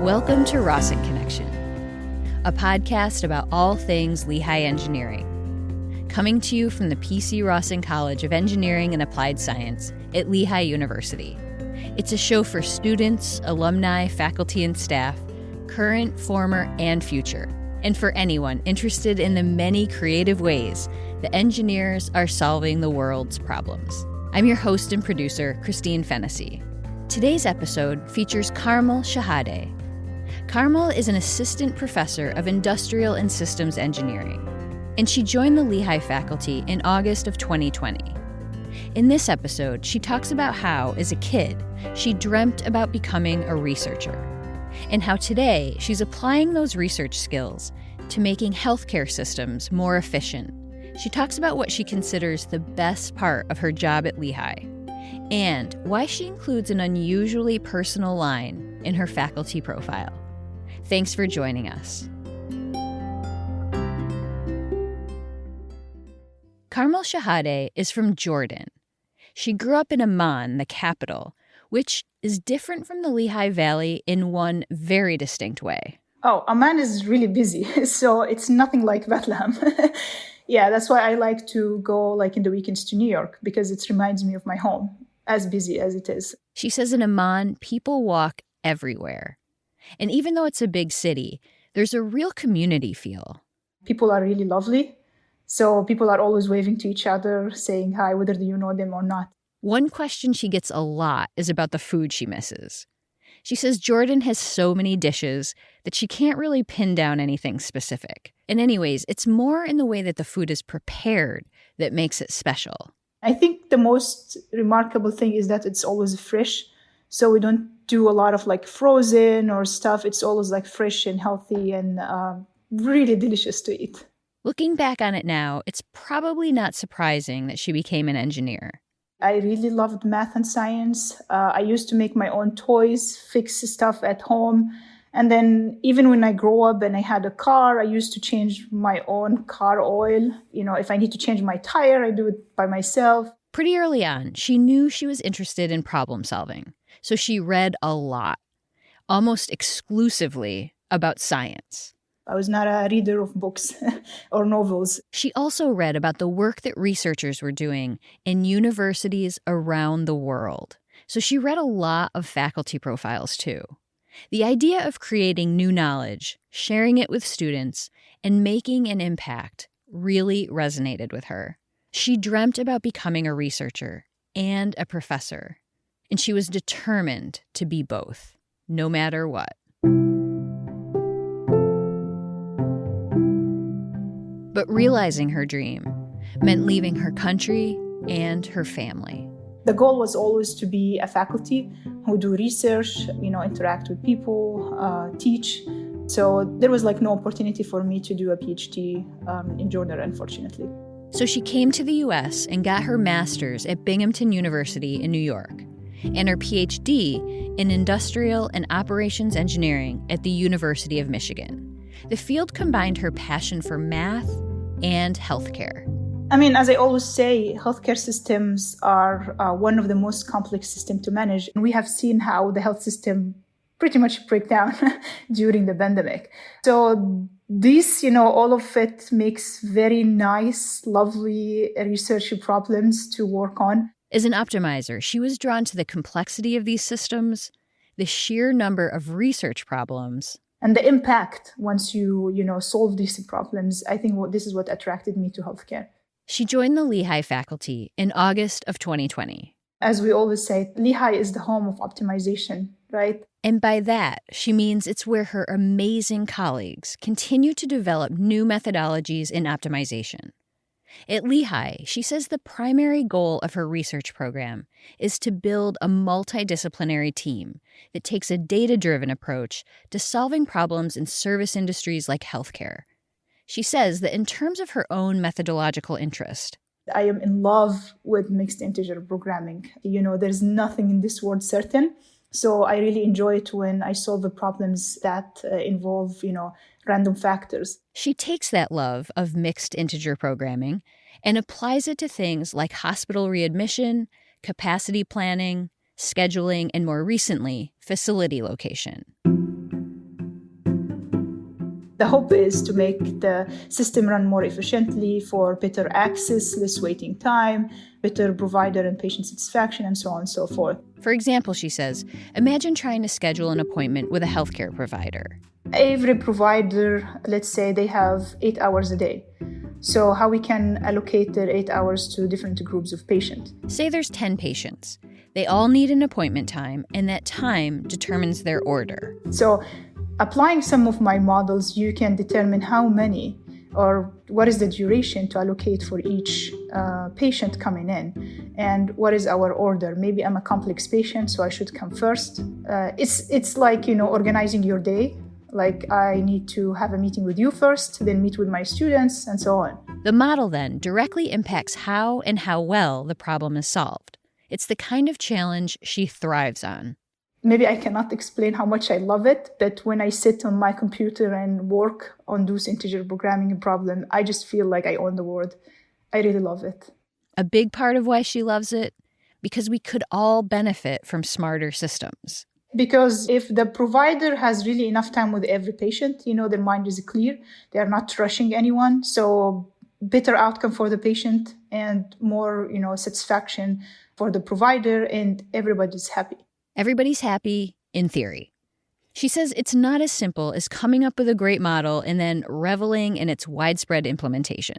Welcome to Rawson Connection, a podcast about all things Lehigh engineering. Coming to you from the P.C. Rawson College of Engineering and Applied Science at Lehigh University. It's a show for students, alumni, faculty, and staff, current, former, and future, and for anyone interested in the many creative ways that engineers are solving the world's problems. I'm your host and producer, Christine Fennessy. Today's episode features Karmel Shehadeh. Karmel is an assistant professor of industrial and systems engineering, and she joined the Lehigh faculty in August of 2020. In this episode, she talks about how, as a kid, she dreamt about becoming a researcher, and how today she's applying those research skills to making healthcare systems more efficient. She talks about what she considers the best part of her job at Lehigh, and why she includes an unusually personal line in her faculty profile. Thanks for joining us. Karmel Shehadeh is from Jordan. She grew up in Amman, the capital, which is different from the Lehigh Valley in one very distinct way. Oh, Amman is really busy, so it's nothing like Bethlehem. Yeah, that's why I like to go in the weekends to New York, because it reminds me of my home, as busy as it is. She says in Amman, people walk everywhere. And even though it's a big city, there's a real community feel. People are really lovely. So people are always waving to each other, saying hi, whether you know them or not. One question she gets a lot is about the food she misses. She says Jordan has so many dishes that she can't really pin down anything specific. And anyways, it's more in the way that the food is prepared that makes it special. I think the most remarkable thing is that it's always fresh. So we don't do a lot of frozen or stuff. It's always fresh and healthy and really delicious to eat. Looking back on it now, it's probably not surprising that she became an engineer. I really loved math and science. I used to make my own toys, fix stuff at home. And then even when I grew up and I had a car, I used to change my own car oil. If I need to change my tire, I do it by myself. Pretty early on, she knew she was interested in problem solving. So she read a lot, almost exclusively about science. I was not a reader of books or novels. She also read about the work that researchers were doing in universities around the world. So she read a lot of faculty profiles, too. The idea of creating new knowledge, sharing it with students, and making an impact really resonated with her. She dreamt about becoming a researcher and a professor, and she was determined to be both, no matter what. But realizing her dream meant leaving her country and her family. The goal was always to be a faculty who do research, interact with people, teach. So there was no opportunity for me to do a PhD in Jordan, unfortunately. So she came to the U.S. and got her master's at Binghamton University in New York and her PhD in industrial and operations engineering at the University of Michigan. The field combined her passion for math and healthcare. As I always say, healthcare systems are one of the most complex systems to manage. And we have seen how the health system pretty much break down during the pandemic. So this, all of it makes very nice, lovely research problems to work on. As an optimizer, she was drawn to the complexity of these systems, the sheer number of research problems, and the impact once you solve these problems. I think this is what attracted me to healthcare. She joined the Lehigh faculty in August of 2020. As we always say, Lehigh is the home of optimization, right? And by that, she means it's where her amazing colleagues continue to develop new methodologies in optimization. At Lehigh, she says the primary goal of her research program is to build a multidisciplinary team that takes a data-driven approach to solving problems in service industries like healthcare. She says that in terms of her own methodological interest, I am in love with mixed integer programming. There's nothing in this world certain. So I really enjoy it when I solve the problems that involve, random factors. She takes that love of mixed integer programming and applies it to things like hospital readmission, capacity planning, scheduling, and more recently, facility location. The hope is to make the system run more efficiently for better access, less waiting time, better provider and patient satisfaction, and so on and so forth. For example, she says, imagine trying to schedule an appointment with a healthcare provider. Every provider, let's say they have 8 hours a day. So how we can allocate their 8 hours to different groups of patients? Say there's 10 patients. They all need an appointment time, and that time determines their order. So applying some of my models, you can determine how many or what is the duration to allocate for each patient coming in, and what is our order. Maybe I'm a complex patient, so I should come first. It's like, organizing your day. Like, I need to have a meeting with you first, then meet with my students, and so on. The model then directly impacts how and how well the problem is solved. It's the kind of challenge she thrives on. Maybe I cannot explain how much I love it, but when I sit on my computer and work on those integer programming problem, I just feel like I own the world. I really love it. A big part of why she loves it? Because we could all benefit from smarter systems. Because if the provider has really enough time with every patient, their mind is clear, they are not rushing anyone. So better outcome for the patient and more, satisfaction for the provider, and everybody's happy. Everybody's happy, in theory. She says it's not as simple as coming up with a great model and then reveling in its widespread implementation.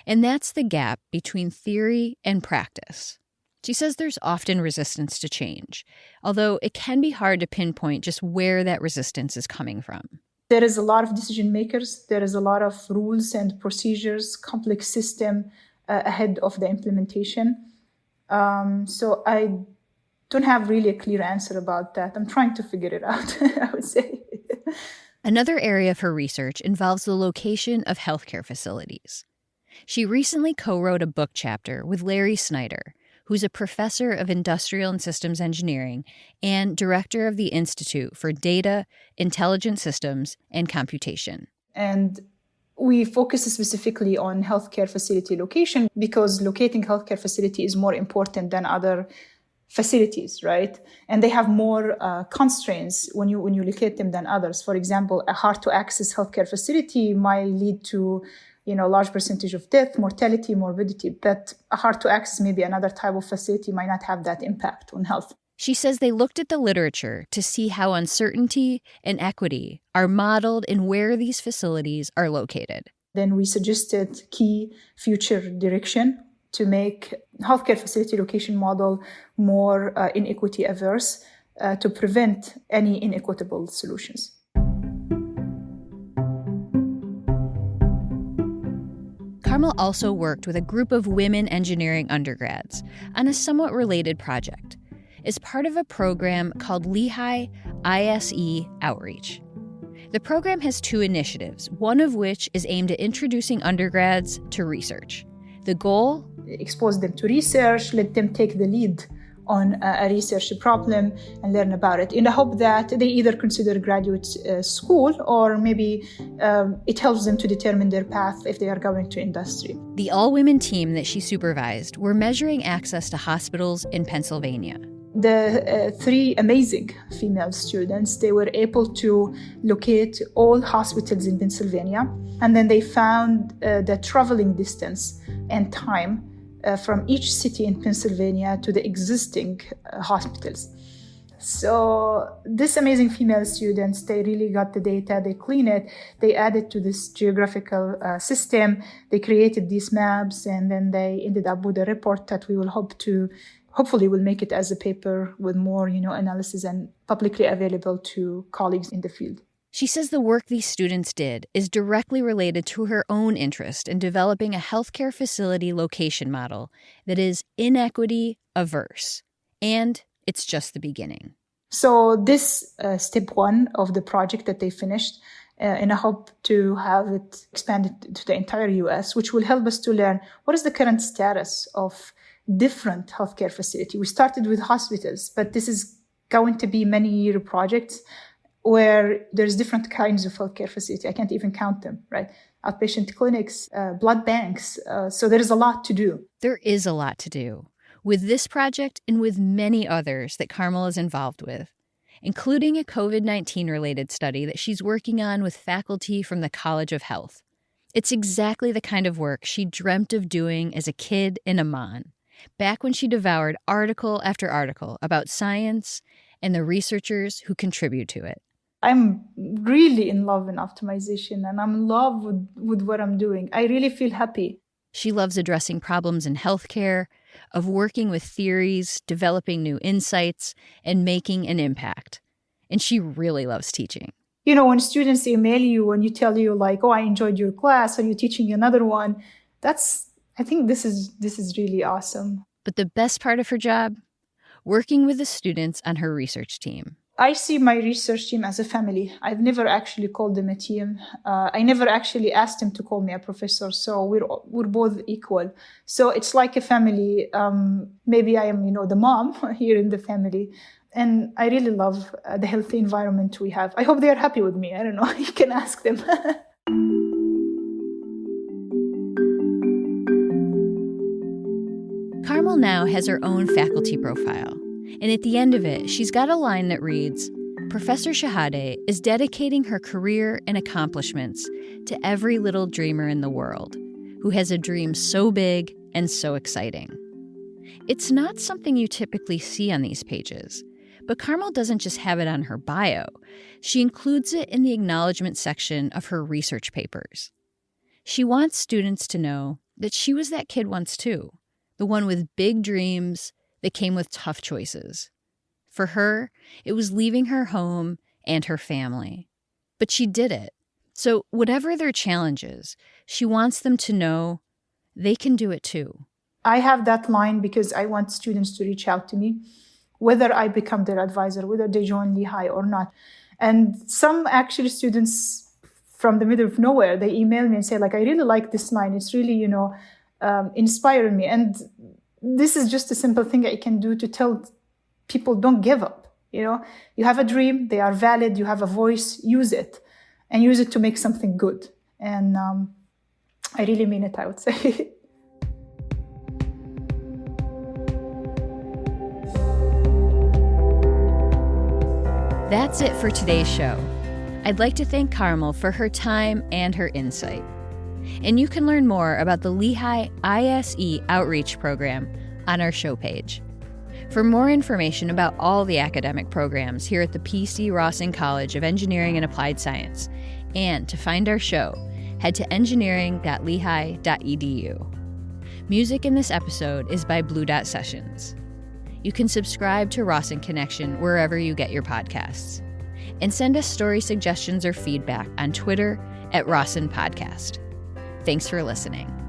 And that's the gap between theory and practice. She says there's often resistance to change, although it can be hard to pinpoint just where that resistance is coming from. There is a lot of decision makers. There is a lot of rules and procedures, complex system ahead of the implementation. So I don't have really a clear answer about that. I'm trying to figure it out, I would say. Another area of her research involves the location of healthcare facilities. She recently co-wrote a book chapter with Larry Snyder, who's a professor of industrial and systems engineering and director of the Institute for Data, Intelligent Systems, and Computation. And we focus specifically on healthcare facility location because locating healthcare facility is more important than other facilities, right? And they have more constraints when you locate them than others. For example, a hard-to-access healthcare facility might lead to large percentage of death, mortality, morbidity, but a hard-to-access, maybe another type of facility might not have that impact on health. She says they looked at the literature to see how uncertainty and equity are modeled in where these facilities are located. Then we suggested key future direction to make healthcare facility location model more inequity averse to prevent any inequitable solutions. Karmel also worked with a group of women engineering undergrads on a somewhat related project as part of a program called Lehigh ISE Outreach. The program has two initiatives, one of which is aimed at introducing undergrads to research. The goal? Expose them to research, let them take the lead on a research problem and learn about it in the hope that they either consider graduate school or maybe it helps them to determine their path if they are going to industry. The all-women team that she supervised were measuring access to hospitals in Pennsylvania. The three amazing female students, they were able to locate all hospitals in Pennsylvania, and then they found the traveling distance and time from each city in Pennsylvania to the existing hospitals. So these amazing female students, they really got the data, they cleaned it, they added to this geographical system, they created these maps, and then they ended up with a report that we will hopefully will make it as a paper with more, analysis and publicly available to colleagues in the field. She says the work these students did is directly related to her own interest in developing a healthcare facility location model that is inequity averse. And it's just the beginning. So this step one of the project that they finished, and I hope to have it expanded to the entire US, which will help us to learn what is the current status of different healthcare facility. We started with hospitals, but this is going to be many-year projects where there's different kinds of healthcare facility. I can't even count them, right? Outpatient clinics, blood banks. So there is a lot to do. There is a lot to do with this project and with many others that Karmel is involved with. including a COVID-19 related study that she's working on with faculty from the College of Health. It's exactly the kind of work she dreamt of doing as a kid in Amman, back when she devoured article after article about science and the researchers who contribute to it. I'm really in love in optimization, and I'm in love with what I'm doing. I really feel happy. She loves addressing problems in healthcare, of working with theories, developing new insights, and making an impact. And she really loves teaching. You know, when students email you and you tell you like, oh, I enjoyed your class, are you teaching another one? I think this is really awesome. But the best part of her job? Working with the students on her research team. I see my research team as a family. I've never actually called them a team. I never actually asked them to call me a professor. So we're both equal. So it's like a family. Maybe I am, the mom here in the family. And I really love the healthy environment we have. I hope they are happy with me. I don't know. You can ask them. Karmel now has her own faculty profile. And at the end of it, she's got a line that reads, Professor Shehadeh is dedicating her career and accomplishments to every little dreamer in the world who has a dream so big and so exciting. It's not something you typically see on these pages, but Karmel doesn't just have it on her bio. She includes it in the acknowledgement section of her research papers. She wants students to know that she was that kid once too, the one with big dreams that came with tough choices. For her, it was leaving her home and her family. But she did it. So whatever their challenges, she wants them to know they can do it too. I have that line because I want students to reach out to me, whether I become their advisor, whether they join Lehigh or not. And some actually students from the middle of nowhere, they email me and say, like, I really like this line. It's really, inspiring me. And this is just a simple thing I can do to tell people don't give up. You have a dream, they are valid, you have a voice, use it, and use it to make something good. And I really mean it, I would say. That's it for today's show. I'd like to thank Karmel for her time and her insight. And you can learn more about the Lehigh ISE Outreach Program on our show page. For more information about all the academic programs here at the P.C. Rawson College of Engineering and Applied Science, and to find our show, head to engineering.lehigh.edu. Music in this episode is by Blue Dot Sessions. You can subscribe to Rawson Connection wherever you get your podcasts. And send us story suggestions or feedback on Twitter @Rawson Podcast. Thanks for listening.